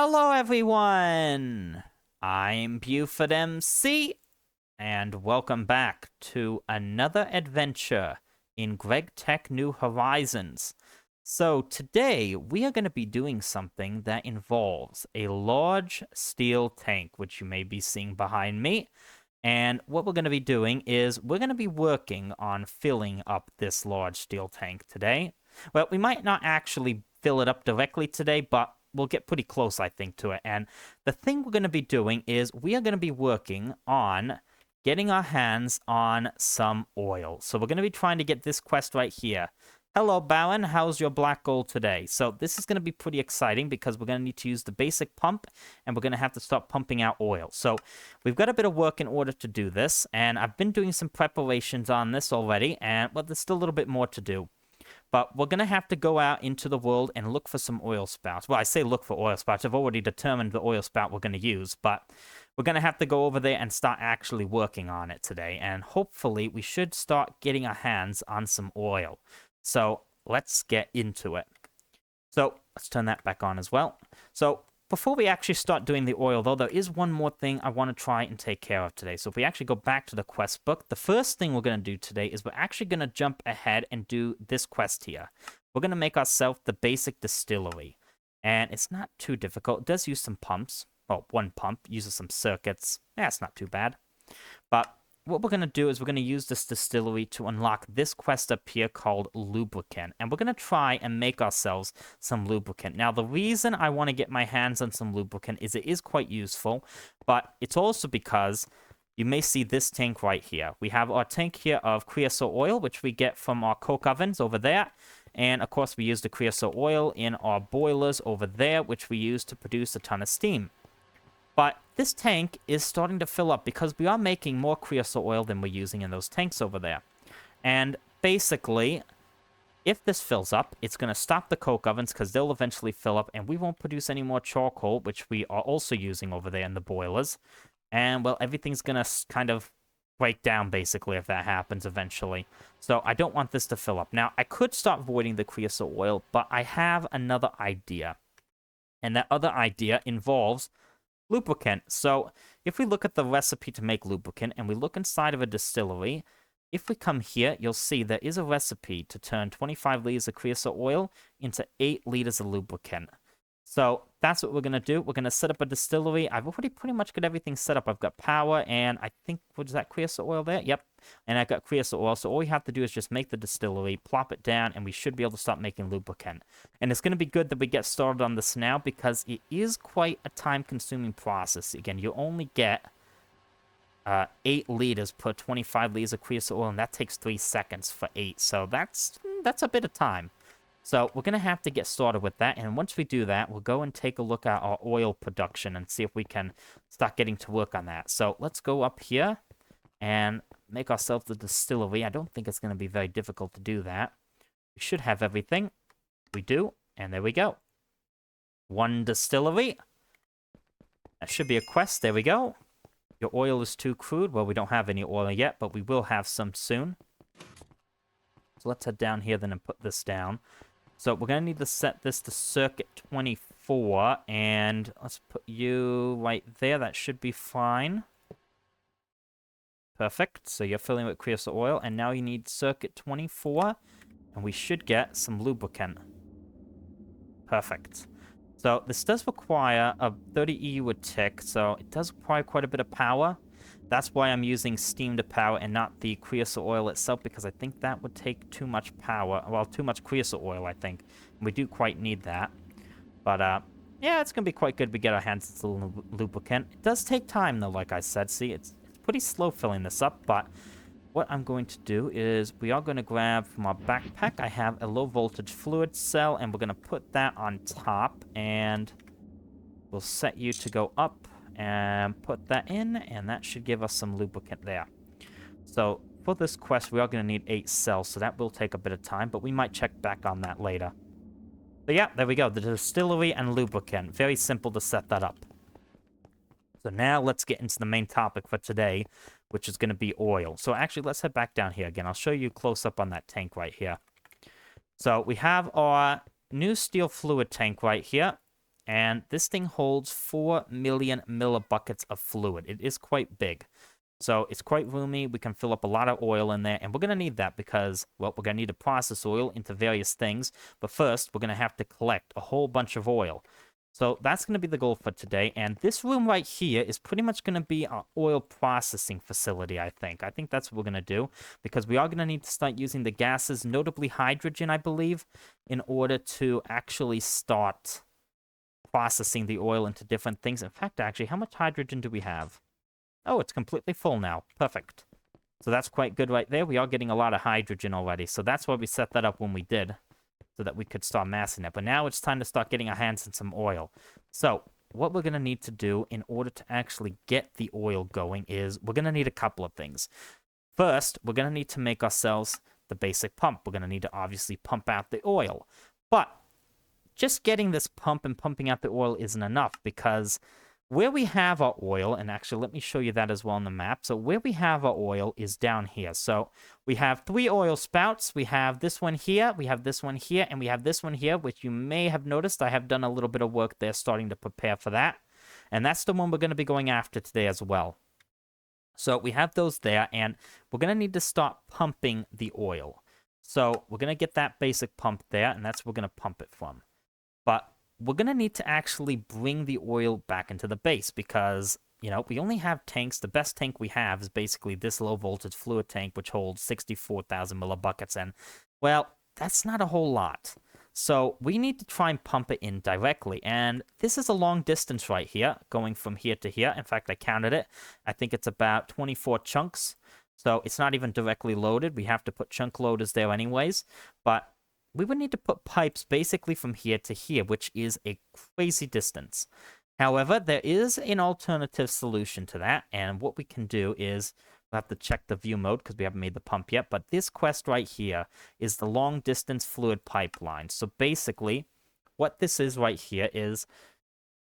Hello everyone! I'm Buford MC, and welcome back to another adventure in GregTech New Horizons. So today we are going to be doing something that involves a large steel tank, which you may be seeing behind me. And what we're going to be doing is we're going to be working on filling up this large steel tank today. Well, we might not actually fill it up directly today, but we'll get pretty close, I think, to it. And the thing we're going to be doing is we are going to be working on getting our hands on some oil. So we're going to be trying to get this quest right here. Hello, Baron. How's your black gold today? So this is going to be pretty exciting because we're going to need to use the basic pump, and we're going to have to start pumping out oil. So we've got a bit of work in order to do this, and I've been doing some preparations on this already, and well, there's still a little bit more to do. But we're going to have to go out into the world and look for some oil spouts. Well, I say look for oil spouts. I've already determined the oil spout we're going to use, but we're going to have to go over there and start actually working on it today. And hopefully we should start getting our hands on some oil. So let's get into it. So let's turn that back on as well. So before we actually start doing the oil, though, there is one more thing I want to try and take care of today. So if we actually go back to the quest book, the first thing we're going to do today is we're actually going to jump ahead and do this quest here. We're going to make ourselves the basic distillery. And it's not too difficult. It does use some pumps. Well, one pump uses some circuits. Yeah, it's not too bad. But what we're going to do is we're going to use this distillery to unlock this quest up here called lubricant. And we're going to try and make ourselves some lubricant. Now, the reason I want to get my hands on some lubricant is it is quite useful, but it's also because you may see this tank right here. We have our tank here of creosote oil, which we get from our coke ovens over there. And, of course, we use the creosote oil in our boilers over there, which we use to produce a ton of steam. But this tank is starting to fill up because we are making more creosote oil than we're using in those tanks over there. And basically, if this fills up, it's going to stop the coke ovens because they'll eventually fill up and we won't produce any more charcoal, which we are also using over there in the boilers. And, well, everything's going to kind of break down, basically, if that happens eventually. So I don't want this to fill up. Now, I could start voiding the creosote oil, but I have another idea. And that other idea involves lubricant. So if we look at the recipe to make lubricant and we look inside of a distillery, if we come here, you'll see there is a recipe to turn 25 liters of creosote oil into 8 liters of lubricant. So that's what we're going to do. We're going to set up a distillery. I've already pretty much got everything set up. I've got power and I think, what is that, creosote oil there? Yep. And I've got creosote oil. So all we have to do is just make the distillery, plop it down, and we should be able to start making lubricant. And it's going to be good that we get started on this now because it is quite a time-consuming process. Again, you only get 8 liters per 25 liters of creosote oil, and that takes 3 seconds for 8. So that's a bit of time. So we're going to have to get started with that, and once we do that, we'll go and take a look at our oil production and see if we can start getting to work on that. So let's go up here and make ourselves the distillery. I don't think it's going to be very difficult to do that. We should have everything. We do, and there we go. One distillery. That should be a quest. There we go. Your oil is too crude. Well, we don't have any oil yet, but we will have some soon. So let's head down here then and put this down. So we're going to need to set this to circuit 24, and let's put you right there. That should be fine. Perfect. So you're filling with creosote oil, and now you need circuit 24, and we should get some lubricant. Perfect. So this does require a 30 EU a tick, so it does require quite a bit of power. That's why I'm using steam to power and not the creosote oil itself, because I think that would take too much power. Well, too much creosote oil, I think. We do quite need that. But, yeah, it's going to be quite good we get our hands on the lubricant. It does take time, though, like I said. See, it's pretty slow filling this up, but what I'm going to do is we are going to grab from our backpack. I have a low-voltage fluid cell, and we're going to put that on top, and we'll set you to go up. And put that in, and that should give us some lubricant there. So for this quest, we are going to need 8 cells, so that will take a bit of time, but we might check back on that later. But yeah, there we go, the distillery and lubricant. Very simple to set that up. So now let's get into the main topic for today, which is going to be oil. So actually, let's head back down here again. I'll show you close up on that tank right here. So we have our new steel fluid tank right here. and this thing holds 4 million millibuckets of fluid. It is quite big. So it's quite roomy. We can fill up a lot of oil in there, and we're going to need that because, well, we're going to need to process oil into various things. But first, we're going to have to collect a whole bunch of oil. So that's going to be the goal for today. And this room right here is pretty much going to be our oil processing facility, I think. I think that's what we're going to do because we are going to need to start using the gases, notably hydrogen, I believe, in order to actually start processing the oil into different things. In fact, actually, how much hydrogen do we have? Oh, it's completely full now. Perfect. So that's quite good right there. We are getting a lot of hydrogen already. So that's why we set that up when we did, so that we could start massing it. But now it's time to start getting our hands in some oil. So what we're going to need to do in order to actually get the oil going is we're going to need a couple of things. First, we're going to need to make ourselves the basic pump. We're going to need to obviously pump out the oil. But just getting this pump and pumping out the oil isn't enough because where we have our oil, and actually let me show you that as well on the map. So where we have our oil is down here. So we have 3 oil spouts. We have this one here, we have this one here, and we have this one here, which you may have noticed I have done a little bit of work there starting to prepare for that. And that's the one we're going to be going after today as well. So we have those there, and we're going to need to start pumping the oil. So we're going to get that basic pump there, and that's where we're going to pump it from. But we're going to need to actually bring the oil back into the base because, you know, we only have tanks. The best tank we have is basically this low voltage fluid tank, which holds 64,000 millibuckets. And, well, that's not a whole lot. So we need to try and pump it in directly. And this is a long distance right here, going from here to here. In fact, I counted it. I think it's about 24 chunks. So it's not even directly loaded. We have to put chunk loaders there anyways. But we would need to put pipes basically from here to here, which is a crazy distance. However, there is an alternative solution to that, and what we can do is we'll have to check the view mode because we haven't made the pump yet, but this quest right here is the long-distance fluid pipeline. So basically, what this is right here is,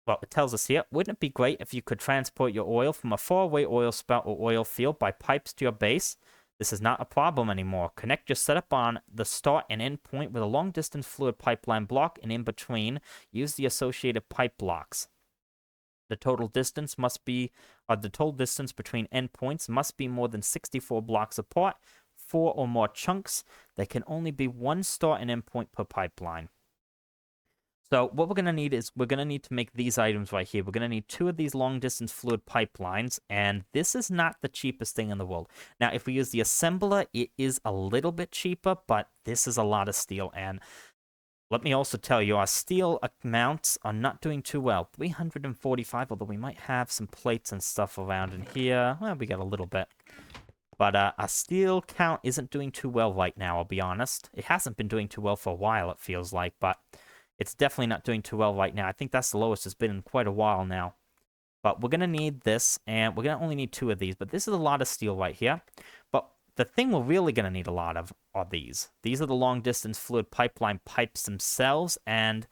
well, it tells us here, wouldn't it be great if you could transport your oil from a faraway oil spout or oil field by pipes to your base? This is not a problem anymore. Connect your setup on the start and end point with a long-distance fluid pipeline block, and in between, use the associated pipe blocks. The total distance between endpoints must be more than 64 blocks apart, 4 or more chunks. There can only be 1 start and end point per pipeline. So what we're going to need is we're going to need to make these items right here. We're going to need 2 of these long-distance fluid pipelines, and this is not the cheapest thing in the world. Now, if we use the assembler, it is a little bit cheaper, but this is a lot of steel, and let me also tell you, our steel amounts are not doing too well. 345, although we might have some plates and stuff around in here. Well, we got a little bit. But our steel count isn't doing too well right now, I'll be honest. It hasn't been doing too well for a while, it feels like, but it's definitely not doing too well right now. I think that's the lowest it's been in quite a while now. But we're going to need this, and we're going to only need 2 of these. But this is a lot of steel right here. But the thing we're really going to need a lot of are these. These are the long-distance fluid pipeline pipes themselves. And,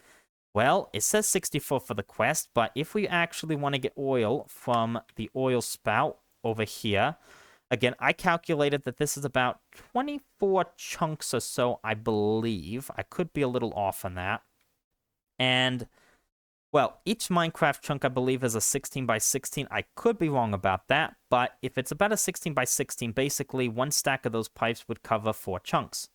well, it says 64 for the quest. But if we actually want to get oil from the oil spout over here, again, I calculated that this is about 24 chunks or so, I believe. I could be a little off on that. And, well, each Minecraft chunk, I believe, is a 16 by 16. I could be wrong about that, but if it's about a 16 by 16, basically 1 stack of those pipes would cover 4 chunks.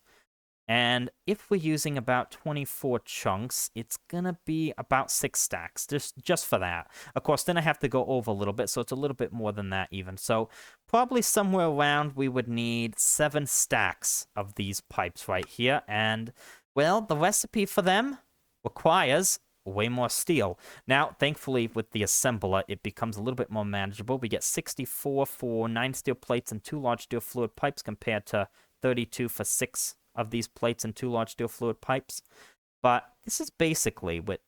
And if we're using about 24 chunks, it's going to be about 6 stacks, just for that. Of course, then I have to go over a little bit, so it's a little bit more than that even. So probably somewhere around we would need 7 stacks of these pipes right here. And, well, the recipe for them requires way more steel. Now, thankfully, with the assembler, it becomes a little bit more manageable. We get 64 for 9 steel plates and 2 large steel fluid pipes compared to 32 for 6 of these plates and 2 large steel fluid pipes. But this is basically, with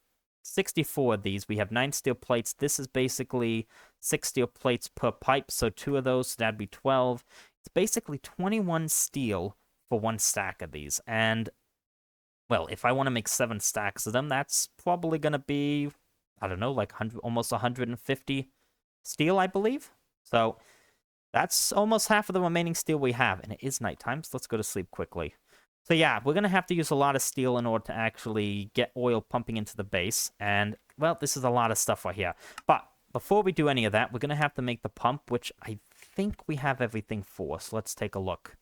64 of these, we have 9 steel plates. This is basically 6 steel plates per pipe, so 2 of those, so that'd be 12. It's basically 21 steel for 1 stack of these. And, well, if I want to make 7 stacks of them, that's probably going to be, I don't know, like almost 150 steel, I believe. So that's almost half of the remaining steel we have, and it is nighttime, so let's go to sleep quickly. So yeah, we're going to have to use a lot of steel in order to actually get oil pumping into the base. And, well, this is a lot of stuff right here. But before we do any of that, we're going to have to make the pump, which I think we have everything for. So let's take a look.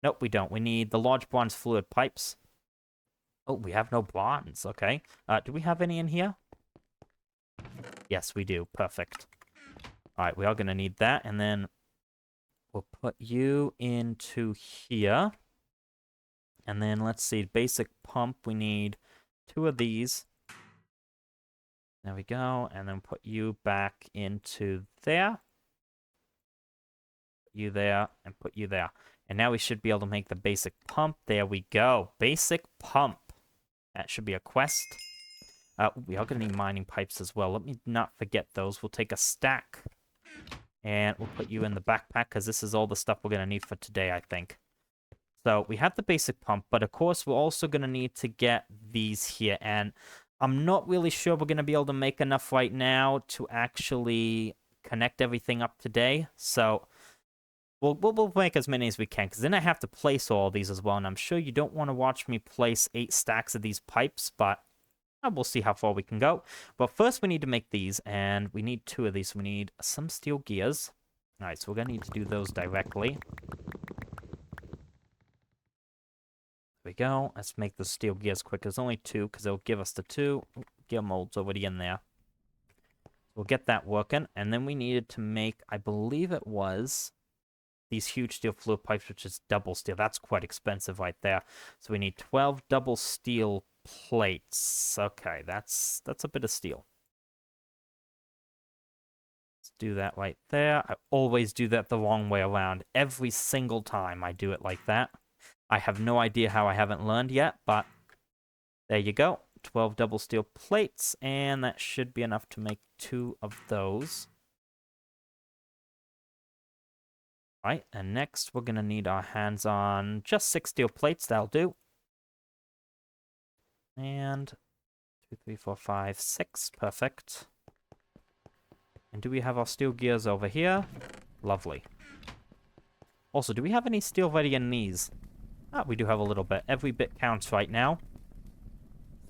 Nope, we don't. We need the large bronze fluid pipes. Oh, we have no bronze. Okay. Do we have any in here? Yes, we do. Perfect. All right, we are going to need that. And then we'll put you into here. And then let's see, basic pump, we need 2 of these. There we go. And then put you back into there. Put you there, and put you there. And now we should be able to make the basic pump. There we go. Basic pump. That should be a quest. We are going to need mining pipes as well. Let me not forget those. We'll take a stack. And we'll put you in the backpack, because this is all the stuff we're going to need for today, I think. So we have the basic pump, but of course we're also going to need to get these here. And I'm not really sure we're going to be able to make enough right now to actually connect everything up today. So we'll make as many as we can, because then I have to place all these as well. And I'm sure you don't want to watch me place 8 stacks of these pipes, but we'll see how far we can go. But first we need to make these, and we need 2 of these. We need some steel gears. All right, so we're going to need to do those directly. There we go. Let's make the steel gears quick. There's only 2, because it'll give us the 2 gear molds already in there. We'll get that working. And then we needed to make, I believe it was, these huge steel fluid pipes, which is double steel. That's quite expensive right there. So we need 12 double steel plates. Okay, that's a bit of steel. Let's do that right there. I always do that the wrong way around. Every single time I do it like that. I have no idea how I haven't learned yet, but there you go. 12 double steel plates, and that should be enough to make 2 of those. All right, and next we're going to need our hands on just 6 steel plates. That'll do. And 2, 3, 4, 5, 6. Perfect. And do we have our steel gears over here? Lovely. Also, do we have any steel ready in these? Ah, we do have a little bit. Every bit counts right now.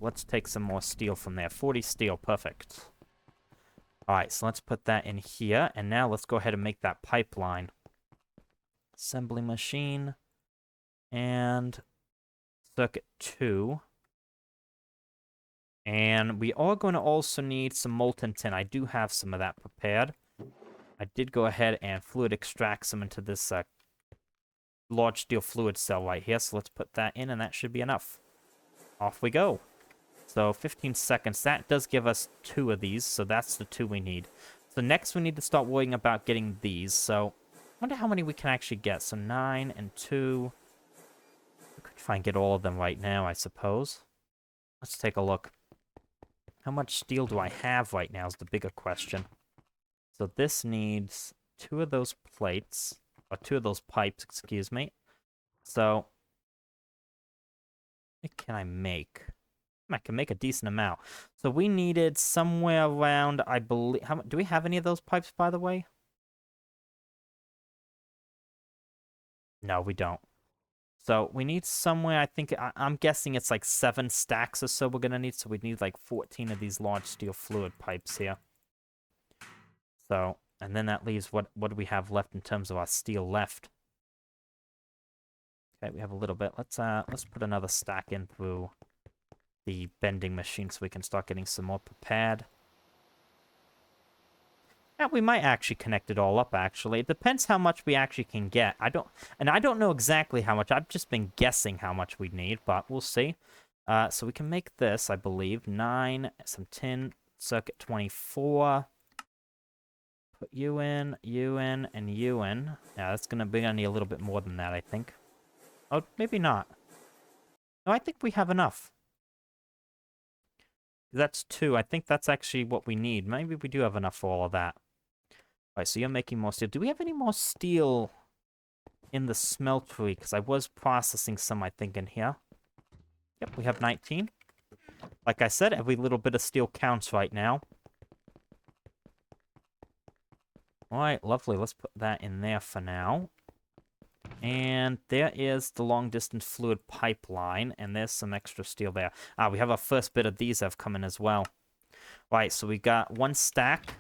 Let's take some more steel from there. 40 steel. Perfect. Alright, so let's put that in here. And now let's go ahead and make that pipeline. Assembly machine. And circuit 2. And we are going to also need some molten tin. I do have some of that prepared. I did go ahead and fluid extract some into this large steel fluid cell right here. So let's put that in, and that should be enough. Off we go. So 15 seconds. That does give us 2 of these, so that's the 2 we need. So next we need to start worrying about getting these. So I wonder how many we can actually get. So 9 and 2. We could try and get all of them right now, I suppose. Let's take a look. How much steel do I have right now is the bigger question. So this needs 2 of those plates. Or 2 of those pipes, excuse me. So, what can I make? I can make a decent amount. So we needed somewhere around, I believe... do we have any of those pipes, by the way? No, we don't. So we need somewhere, I think... I'm guessing it's like 7 stacks or so we're going to need. So we need like 14 of these large steel fluid pipes here. So... and then that leaves, what do we have left in terms of our steel left? Okay, we have a little bit. Let's put another stack in through the bending machine so we can start getting some more prepared. Yeah, we might actually connect it all up, actually. It depends how much we actually can get. I don't know exactly how much. I've just been guessing how much we need, but we'll see. So we can make this, I believe. 9, some tin, circuit 24... put you in, and you in. Yeah, that's gonna be only a little bit more than that, I think. Oh, maybe not. No, I think we have enough. That's 2. I think that's actually what we need. Maybe we do have enough for all of that. Alright, so you're making more steel. Do we have any more steel in the smeltery? Because I was processing some, I think, in here. Yep, we have 19. Like I said, every little bit of steel counts right now. Alright, lovely. Let's put that in there for now. And there is the long-distance fluid pipeline, and there's some extra steel there. We have our first bit of these that have come in as well. Right, so we got one stack.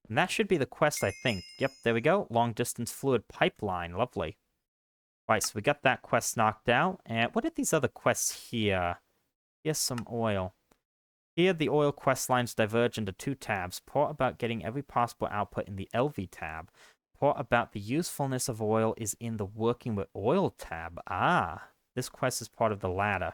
And that should be the quest, I think. Yep, there we go. Long-distance fluid pipeline. Lovely. Right, so we got that quest knocked out. And what are these other quests here? Here's some oil. Here, the oil quest lines diverge into two tabs. Part about getting every possible output in the LV tab. Part about the usefulness of oil is in the working with oil tab. This quest is part of the latter.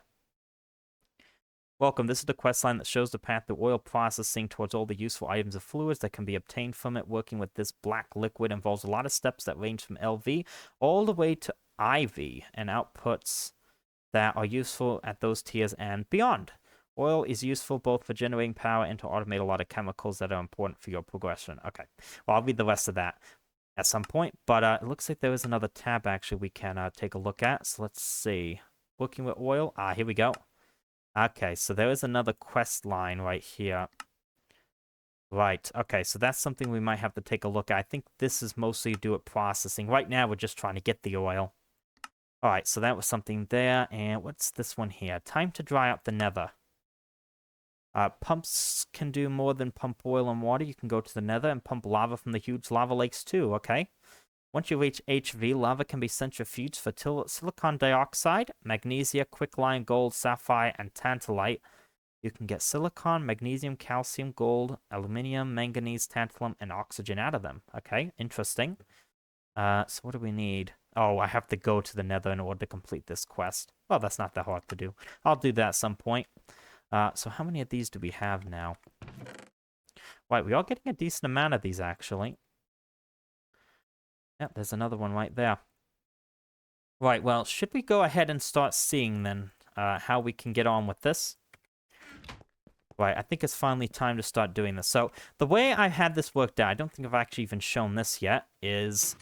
Welcome, this is the quest line that shows the path to oil processing towards all the useful items of fluids that can be obtained from it. Working with this black liquid involves a lot of steps that range from LV all the way to IV and outputs that are useful at those tiers and beyond. Oil is useful both for generating power and to automate a lot of chemicals that are important for your progression. Okay, well, I'll read the rest of that at some point, but it looks like there is another tab, actually, we can take a look at. So let's see. Working with oil. Here we go. Okay, so there is another quest line right here. Right, okay, so that's something we might have to take a look at. I think this is mostly to do with processing. Right now, we're just trying to get the oil. Alright, so that was something there, and what's this one here? Time to dry up the nether. Pumps can do more than pump oil and water. You can go to the nether and pump lava from the huge lava lakes too, okay? Once you reach HV, lava can be centrifuged for silicon dioxide, magnesia, quicklime, gold, sapphire, and tantalite. You can get silicon, magnesium, calcium, gold, aluminium, manganese, tantalum, and oxygen out of them. Okay, interesting. So what do we need? Oh, I have to go to the nether in order to complete this quest. Well, that's not that hard to do. I'll do that at some point. So how many of these do we have now? Right, we are getting a decent amount of these, actually. Yep, there's another one right there. Right, well, should we go ahead and start seeing, then, how we can get on with this? Right, I think it's finally time to start doing this. So, the way I had this worked out, I don't think I've actually even shown this yet, is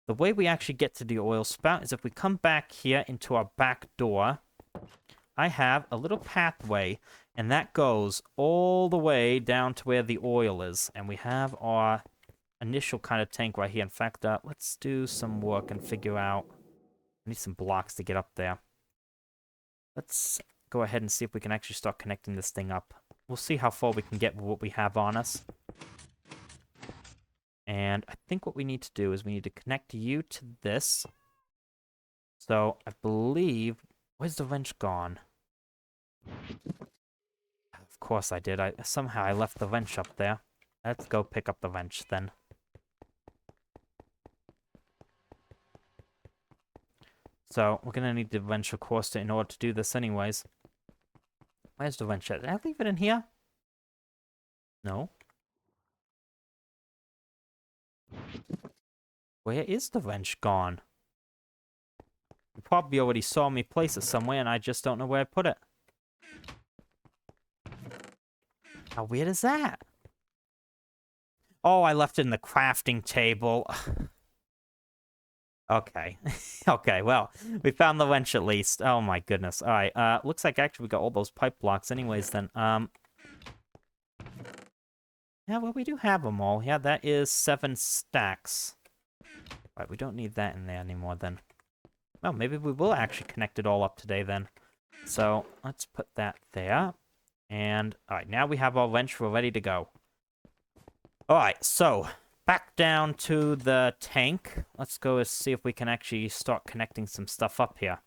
the way we actually get to the oil spout is if we come back here into our back door, I have a little pathway, and that goes all the way down to where the oil is. And we have our initial kind of tank right here. In fact, let's do some work and figure out... I need some blocks to get up there. Let's go ahead and see if we can actually start connecting this thing up. We'll see how far we can get with what we have on us. And I think what we need to do is we need to connect you to this. So I believe... Where's the wrench gone? Of course I did. Somehow I left the wrench up there. Let's go pick up the wrench then. So we're going to need the wrench, of course, in order to do this anyways. Where's the wrench at? Did I leave it in here? No. Where is the wrench gone? You probably already saw me place it somewhere, and I just don't know where I put it. How weird is that? Oh, I left it in the crafting table. Okay. Okay, well, we found the wrench at least. Oh my goodness. Alright, looks like actually we got all those pipe blocks anyways then. Yeah, well, we do have them all. Yeah, that is 7 stacks. Right, we don't need that in there anymore then. Well, maybe we will actually connect it all up today then. So, let's put that there. And, alright, now we have our wrench. We're ready to go. Alright, so, back down to the tank. Let's go and see if we can actually start connecting some stuff up here.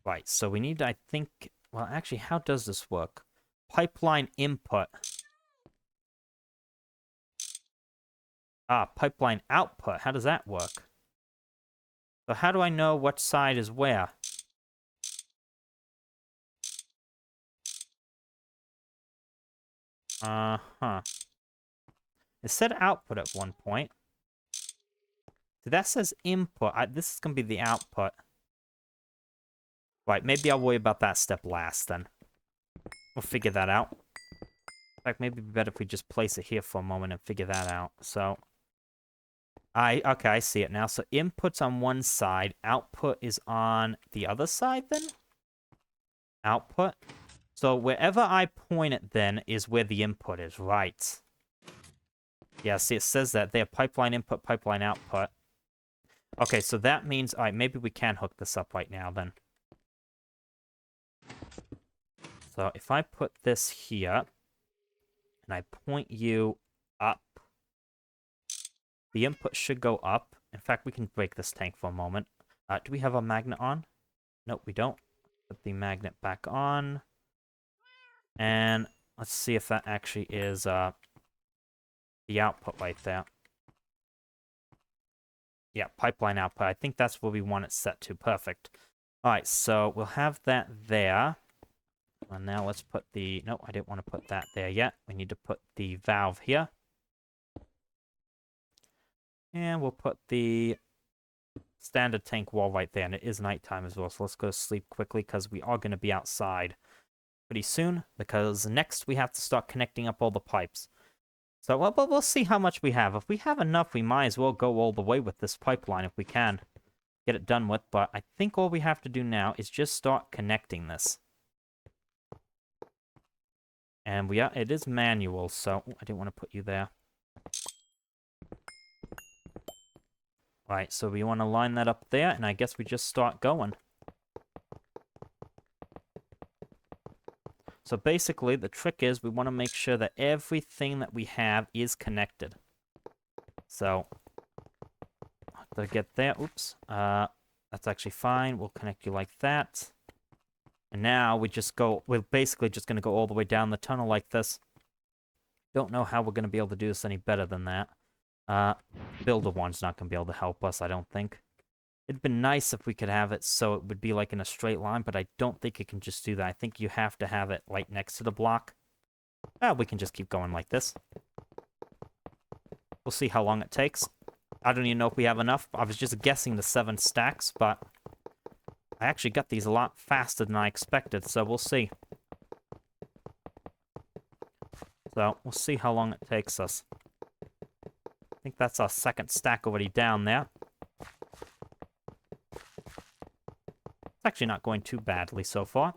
Right, so we need, I think... Well, actually, how does this work? Pipeline input. Pipeline output. How does that work? So how do I know what side is where? It said output at one point. So that says input. This is going to be the output. Right, maybe I'll worry about that step last then. We'll figure that out. In fact, maybe it'd be better if we just place it here for a moment and figure that out. So... Okay, I see it now. So input's on one side, output is on the other side then? Output? So wherever I point it then is where the input is, right. Yeah, see, it says that there, pipeline input, pipeline output. Okay, so that means, all right, maybe we can hook this up right now then. So if I put this here, and I point you up, the input should go up. In fact, we can break this tank for a moment. Do we have a magnet on? Nope, we don't. Put the magnet back on. And let's see if that actually is the output right there. Yeah, pipeline output. I think that's where we want it set to. Perfect. All right, so we'll have that there. And now let's put the... No, I didn't want to put that there yet. We need to put the valve here. And we'll put the standard tank wall right there. And it is nighttime as well, so let's go to sleep quickly because we are going to be outside pretty soon. Because next we have to start connecting up all the pipes. So we'll see how much we have. If we have enough, we might as well go all the way with this pipeline if we can get it done with. But I think all we have to do now is just start connecting this. And it is manual, so I didn't want to put you there. Right, so we want to line that up there, and I guess we just start going. So basically, the trick is we want to make sure that everything that we have is connected. So, to get there, oops, that's actually fine. We'll connect you like that. And now we're basically just going to go all the way down the tunnel like this. Don't know how we're going to be able to do this any better than that. Builder one's not going to be able to help us, I don't think. It'd been nice if we could have it so it would be like in a straight line, but I don't think it can just do that. I think you have to have it right next to the block. Well, we can just keep going like this. We'll see how long it takes. I don't even know if we have enough. I was just guessing the 7 stacks, but I actually got these a lot faster than I expected, so we'll see. So, we'll see how long it takes us. I think that's our 2nd stack already down there. It's actually not going too badly so far.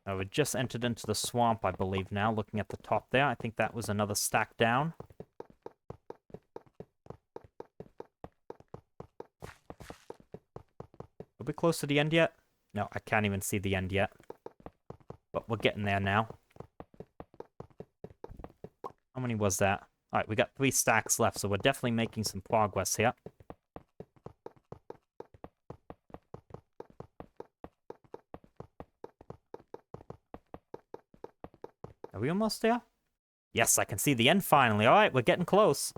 We just entered into the swamp, I believe now, looking at the top there. I think that was another stack down. Are we close to the end yet? No, I can't even see the end yet. But we're getting there now. How many was that? Alright, we got 3 stacks left, so we're definitely making some progress here. Are we almost there? Yes, I can see the end finally. Alright, we're getting close.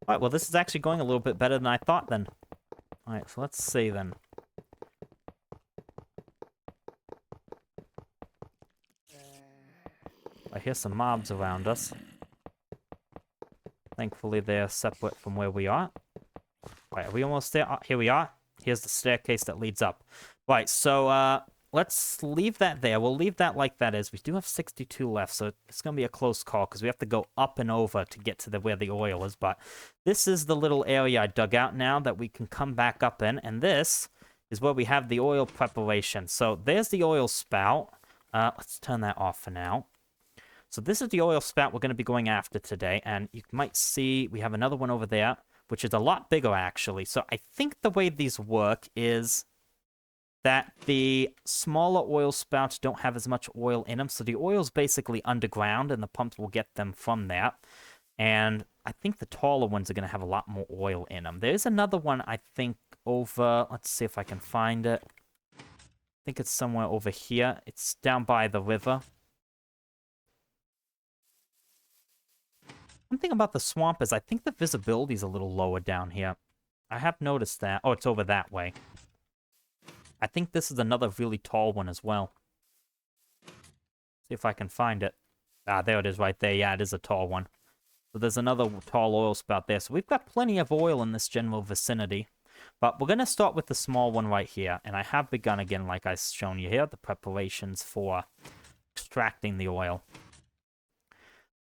Alright, well this is actually going a little bit better than I thought then. Alright, so let's see then. I hear some mobs around us. Thankfully, they're separate from where we are. Right, are we almost there? Oh, here we are. Here's the staircase that leads up. Right, so let's leave that there. We'll leave that like that is. We do have 62 left, so it's going to be a close call because we have to go up and over to get to where the oil is. But this is the little area I dug out now that we can come back up in, and this is where we have the oil preparation. So there's the oil spout. Let's turn that off for now. So this is the oil spout we're going to be going after today, and you might see we have another one over there, which is a lot bigger, actually. So I think the way these work is that the smaller oil spouts don't have as much oil in them, so the oil's basically underground, and the pumps will get them from there. And I think the taller ones are going to have a lot more oil in them. There's another one, I think, over... Let's see if I can find it. I think it's somewhere over here. It's down by the river. One thing about the swamp is I think the visibility is a little lower down here. I have noticed that. Oh, it's over that way. I think this is another really tall one as well. See if I can find it. Ah, there it is right there. Yeah, it is a tall one. So there's another tall oil spout there. So we've got plenty of oil in this general vicinity. But we're going to start with the small one right here. And I have begun again, like I've shown you here, the preparations for extracting the oil.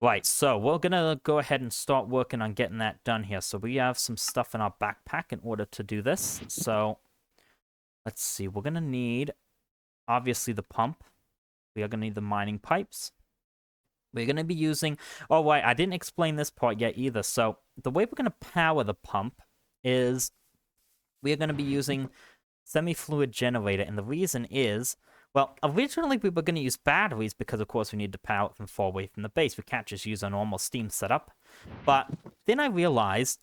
Right, so we're going to go ahead and start working on getting that done here. So we have some stuff in our backpack in order to do this. So let's see, we're going to need, obviously, the pump. we are going to need the mining pipes. We're going to be using... Oh, wait, I didn't explain this part yet either. So the way we're going to power the pump is we are going to be using semi-fluid generator. And the reason is, well, originally we were going to use batteries because, of course, we need to power it from far away from the base. We can't just use a normal steam setup. But then I realized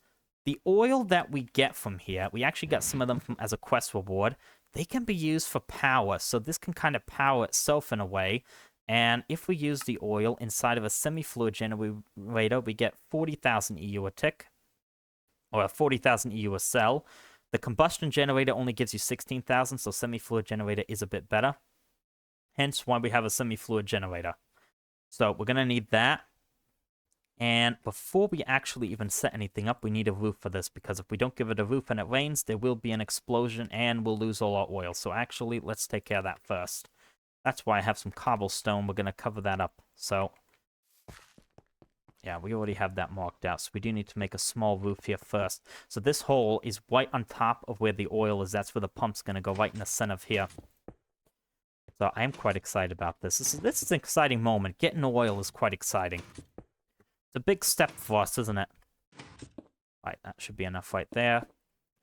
the oil that we get from here, we actually got some of them as a quest reward. They can be used for power. So this can kind of power itself in a way. And if we use the oil inside of a semi-fluid generator, we get 40,000 EU a tick, or 40,000 EU a cell. The combustion generator only gives you 16,000, so semi-fluid generator is a bit better. Hence why we have a semi-fluid generator. So we're going to need that. And before we actually even set anything up, we need a roof for this, because if we don't give it a roof and it rains, there will be an explosion and we'll lose all our oil. So actually, let's take care of that first. That's why I have some cobblestone. We're going to cover that up. So, yeah, we already have that marked out. So we do need to make a small roof here first. So this hole is right on top of where the oil is. That's where the pump's going to go, right in the center of here. So I am quite excited about this. This is an exciting moment. Getting oil is quite exciting. It's a big step for us, isn't it? Right, that should be enough right there.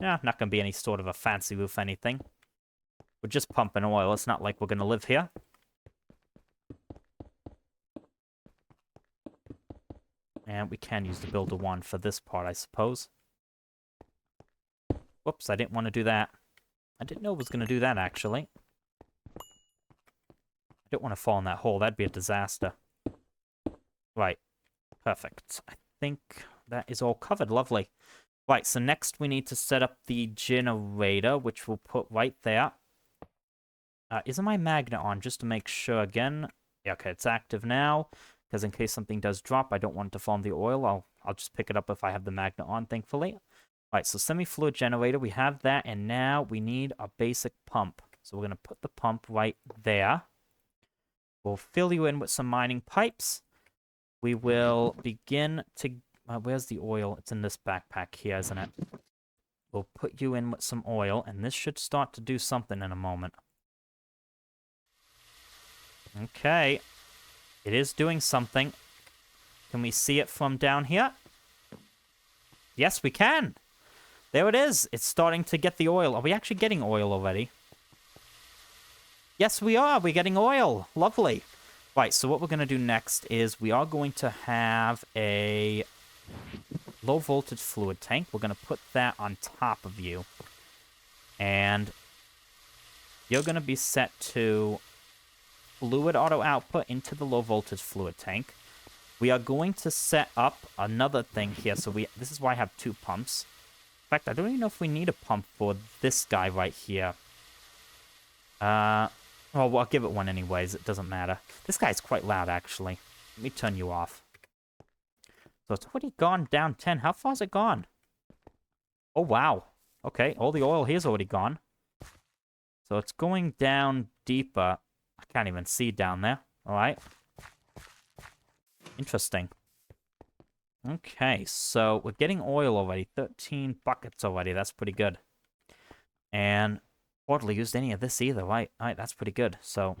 Yeah, not going to be any sort of a fancy roof, anything. We're just pumping oil. It's not like we're going to live here. And we can use the builder wand for this part, I suppose. Whoops, I didn't want to do that. I didn't know it was going to do that, actually. I don't want to fall in that hole. That'd be a disaster. Right. Perfect. I think that is all covered. Lovely. Right, so next we need to set up the generator, which we'll put right there. Isn't my magnet on, just to make sure again? Yeah, okay, it's active now, because in case something does drop, I don't want it to fall in the oil. I'll just pick it up if I have the magnet on, thankfully. Right, so semi-fluid generator, we have that, and now we need a basic pump. So we're going to put the pump right there. We'll fill you in with some mining pipes. We will begin to... where's the oil? It's in this backpack here, isn't it? We'll put you in with some oil, and this should start to do something in a moment. Okay. It is doing something. Can we see it from down here? Yes, we can. There it is. It's starting to get the oil. Are we actually getting oil already? Yes, we are. We're getting oil. Lovely. Right, so what we're going to do next is we are going to have a low voltage fluid tank. We're going to put that on top of you. And you're going to be set to fluid auto output into the low voltage fluid tank. We are going to set up another thing here. So this is why I have two pumps. In fact, I don't even know if we need a pump for this guy right here. Well, I'll give it one anyways. It doesn't matter. This guy's quite loud, actually. Let me turn you off. So it's already gone down 10. How far has it gone? Oh, wow. Okay, all the oil here's already gone. So it's going down deeper. I can't even see down there. All right. Interesting. Okay, so we're getting oil already. 13 buckets already. That's pretty good. And hardly used any of this either. Right, that's pretty good. So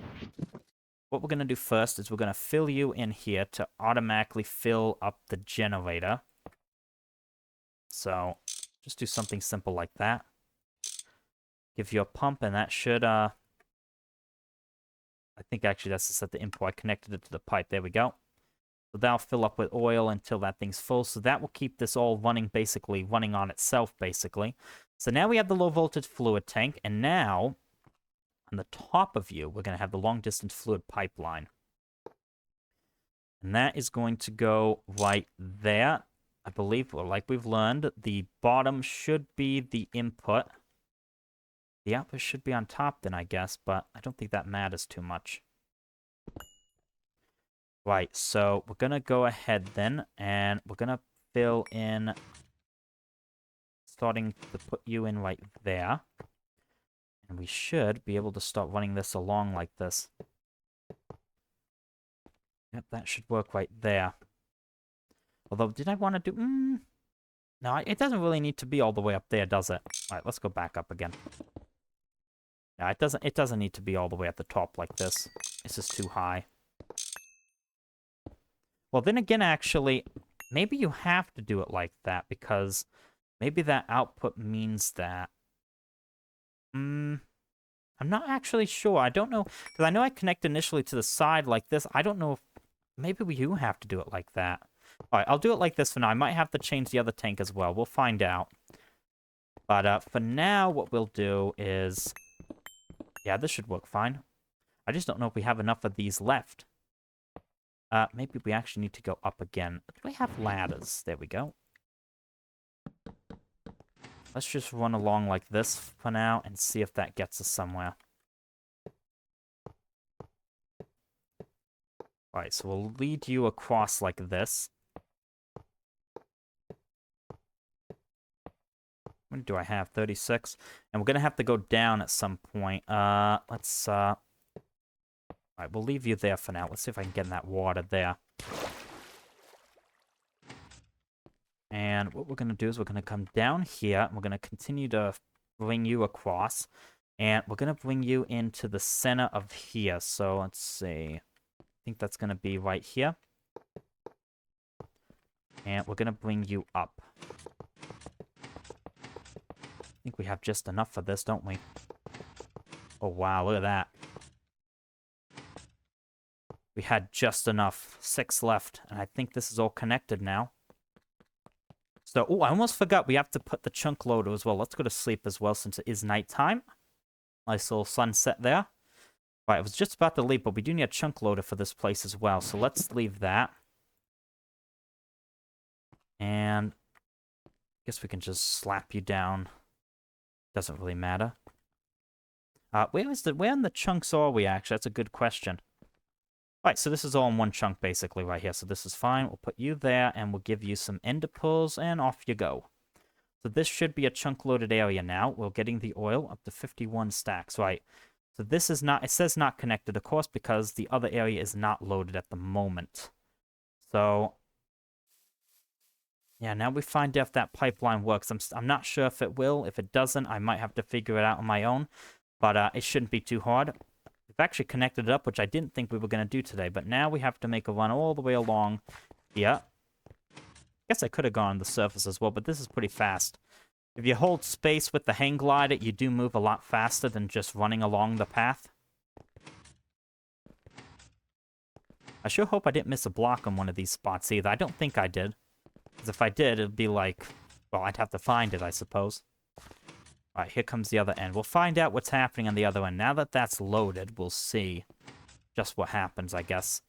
what we're going to do first is we're going to fill you in here to automatically fill up the generator. So just do something simple like that. Give you a pump, and that should... I think actually that's to set the input. I connected it to the pipe. There we go. So that'll fill up with oil until that thing's full. So that will keep this all running, basically, running on itself, basically. So now we have the low voltage fluid tank. And now, on the top of you, we're going to have the long distance fluid pipeline. And that is going to go right there. I believe, well, like we've learned, the bottom should be the input. The output should be on top then, I guess, but I don't think that matters too much. Right, so we're going to go ahead then, and we're going to fill in, starting to put you in right there. And we should be able to start running this along like this. Yep, that should work right there. Although, did I want to do... No, it doesn't really need to be all the way up there, does it? All right, let's go back up again. No, it doesn't need to be all the way at the top like this. This is too high. Well, then again, actually, maybe you have to do it like that, because maybe that output means that... I'm not actually sure. I don't know, because I know I connect initially to the side like this. I don't know if... Maybe we do have to do it like that. All right, I'll do it like this for now. I might have to change the other tank as well. We'll find out. But for now, what we'll do is... Yeah, this should work fine. I just don't know if we have enough of these left. Maybe we actually need to go up again. Do we have ladders? There we go. Let's just run along like this for now and see if that gets us somewhere. Alright, so we'll lead you across like this. What do I have? 36? And we're gonna have to go down at some point. Let's, Alright, we'll leave you there for now. Let's see if I can get in that water there. And what we're gonna do is we're gonna come down here, and we're gonna continue to bring you across. And we're gonna bring you into the center of here. So, let's see. I think that's gonna be right here. And we're gonna bring you up. I think we have just enough for this, don't we? Oh, wow, look at that. We had just enough. 6 left, and I think this is all connected now. So, oh, I almost forgot we have to put the chunk loader as well. Let's go to sleep as well since it is nighttime. Nice little sunset there. Right, I was just about to leave, but we do need a chunk loader for this place as well. So let's leave that. And I guess we can just slap you down. Doesn't really matter. Where in the chunks are we, actually? That's a good question. Right, so this is all in one chunk, basically, right here. So this is fine. We'll put you there, and we'll give you some ender pearls, and off you go. So this should be a chunk-loaded area now. We're getting the oil up to 51 stacks, right? So this is not... It says not connected, of course, because the other area is not loaded at the moment. So... Yeah, now we find out if that pipeline works. I'm not sure if it will. If it doesn't, I might have to figure it out on my own. But it shouldn't be too hard. We've actually connected it up, which I didn't think we were going to do today. But now we have to make a run all the way along here. I guess I could have gone on the surface as well, but this is pretty fast. If you hold space with the hang glider, you do move a lot faster than just running along the path. I sure hope I didn't miss a block on one of these spots either. I don't think I did. Because if I did, it'd be like... Well, I'd have to find it, I suppose. Alright, here comes the other end. We'll find out what's happening on the other end. Now that that's loaded, we'll see just what happens, I guess.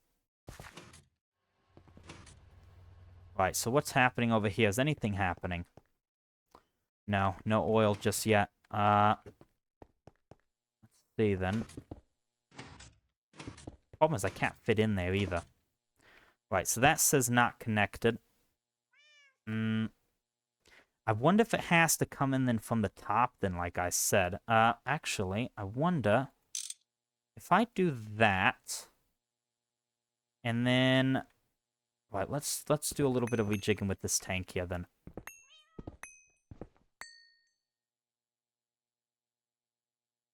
Right, so what's happening over here? Is anything happening? No, no oil just yet. Let's see then. Problem is I can't fit in there either. Right, so that says not connected. I wonder if it has to come in then from the top then, like I said. Actually, I wonder if I do that, and then... Right, let's do a little bit of rejigging with this tank here then.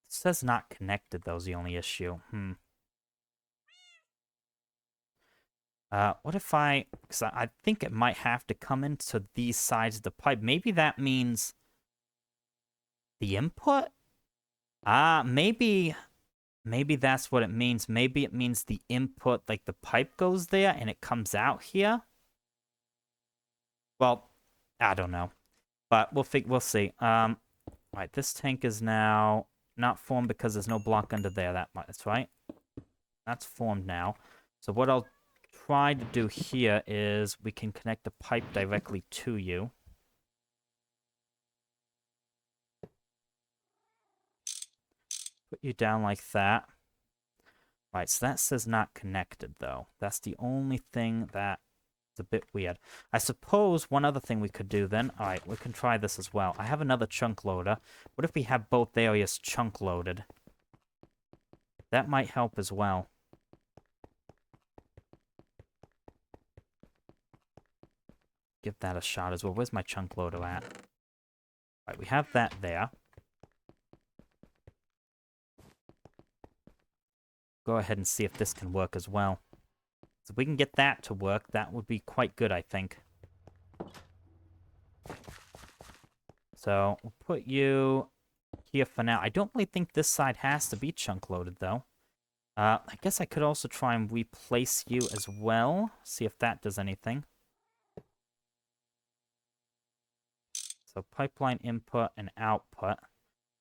It says not connected, though, is the only issue. What if I... Because I think it might have to come into these sides of the pipe. Maybe that means... the input? Maybe that's what it means. Maybe it means the input, like the pipe goes there and it comes out here. Well, I don't know. But we'll see. Right, this tank is now not formed because there's no block under there. That's right. That's formed now. So what I'll try to do here is we can connect the pipe directly to you. Put you down like that. Right, so that says not connected, though. That's the only thing that's a bit weird. I suppose one other thing we could do then... Alright, we can try this as well. I have another chunk loader. What if we have both areas chunk loaded? That might help as well. Give that a shot as well. Where's my chunk loader at? Right, we have that there. Go ahead and see if this can work as well. So if we can get that to work, that would be quite good, I think. So we'll put you here for now. I don't really think this side has to be chunk loaded, though. I guess I could also try and replace you as well. See if that does anything. So pipeline input and output.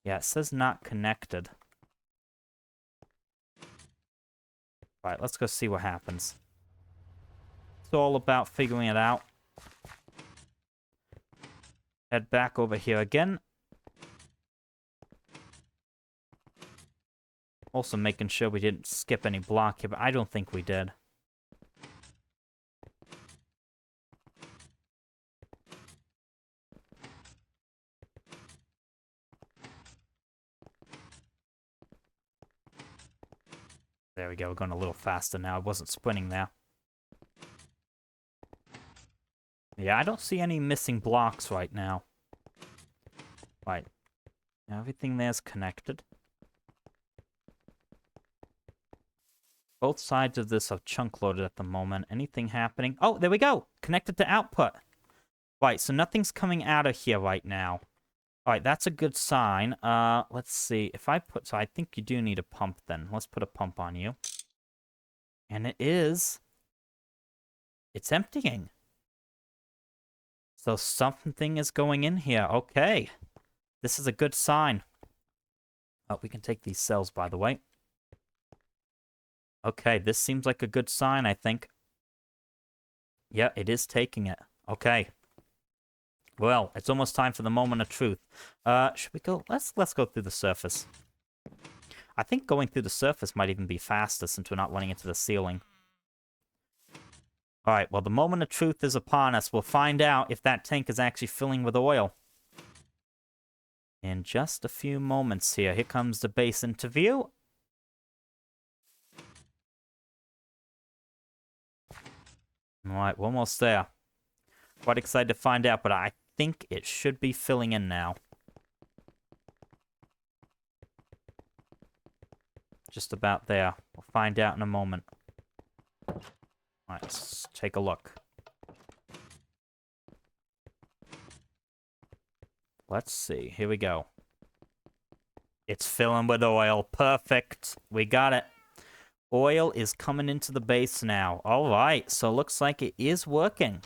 Yeah, it says not connected. All right, let's go see what happens. It's all about figuring it out. Head back over here again. Also making sure we didn't skip any block here, but I don't think we did. There we go, we're going a little faster now. I wasn't sprinting there. Yeah, I don't see any missing blocks right now. Right. Now everything there's connected. Both sides of this are chunk loaded at the moment. Anything happening? Oh, there we go! Connected to output. Right, so nothing's coming out of here right now. Alright, that's a good sign. Let's see. If I put... So I think you do need a pump then. Let's put a pump on you. And it is... It's emptying. So something is going in here. Okay. This is a good sign. Oh, we can take these cells, by the way. Okay, this seems like a good sign, I think. Yeah, it is taking it. Okay. Well, it's almost time for the moment of truth. Should we go? Let's go through the surface. I think going through the surface might even be faster since we're not running into the ceiling. Alright, well, the moment of truth is upon us. We'll find out if that tank is actually filling with oil. In just a few moments here. Here comes the base into view. Alright, we're almost there. Quite excited to find out, but I think it should be filling in now. Just about there. We'll find out in a moment. Alright, let's take a look. Let's see. Here we go. It's filling with oil. Perfect. We got it. Oil is coming into the base now. Alright, so looks like it is working.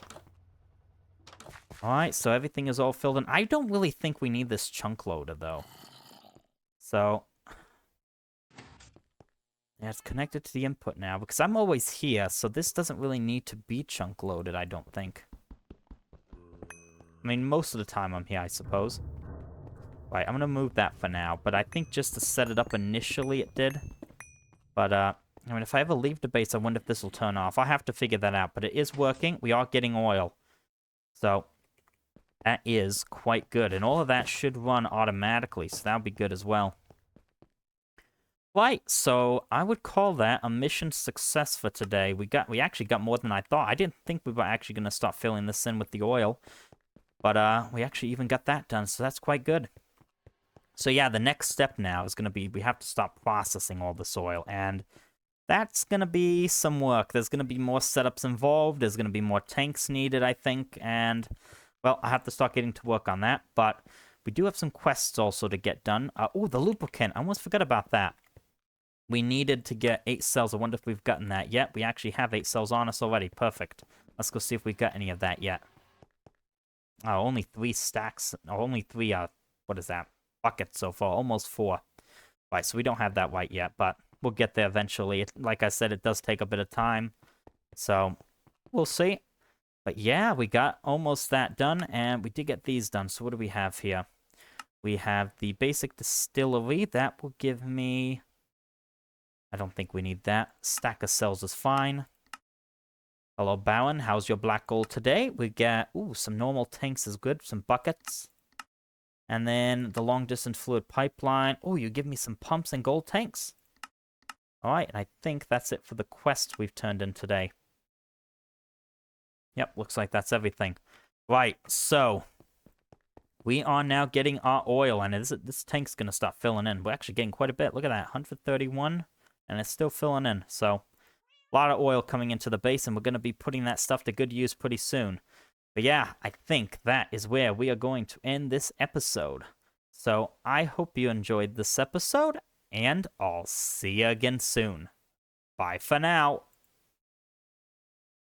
Alright, so everything is all filled in. I don't really think we need this chunk loader, though. So... Yeah, it's connected to the input now, because I'm always here, so this doesn't really need to be chunk loaded, I don't think. I mean, most of the time I'm here, I suppose. Right, I'm gonna move that for now, but I think just to set it up initially it did. But, I mean, if I ever leave the base, I wonder if this will turn off. I'll have to figure that out, but it is working. We are getting oil. So, that is quite good. And all of that should run automatically, so that'll be good as well. Right, so I would call that a mission success for today. We actually got more than I thought. I didn't think we were actually going to start filling this in with the oil. But we actually even got that done, so that's quite good. So yeah, the next step now is going to be we have to start processing all this oil. And that's going to be some work. There's going to be more setups involved. There's going to be more tanks needed, I think. And, well, I have to start getting to work on that. But we do have some quests also to get done. Oh, the lubricant. I almost forgot about that. We needed to get 8 cells. I wonder if we've gotten that yet. We actually have 8 cells on us already. Perfect. Let's go see if we've got any of that yet. Oh, only 3 stacks. Oh, only 3, what is that? Buckets so far. Almost 4. Right, so we don't have that right yet, but we'll get there eventually. Like I said, it does take a bit of time. So, we'll see. But yeah, we got almost that done, and we did get these done. So what do we have here? We have the basic distillery. That will give me... I don't think we need that. Stack of cells is fine. Hello, Baron. How's your black gold today? We get, some normal tanks is good. Some buckets. And then the long-distance fluid pipeline. Oh, you give me some pumps and gold tanks. All right, and I think that's it for the quests we've turned in today. Yep, looks like that's everything. Right, so we are now getting our oil, and this tank's going to start filling in. We're actually getting quite a bit. Look at that, 131. and it's still filling in. So a lot of oil coming into the base, and we're going to be putting that stuff to good use pretty soon. But yeah, I think that is where we are going to end this episode. So I hope you enjoyed this episode, and I'll see you again soon. Bye for now.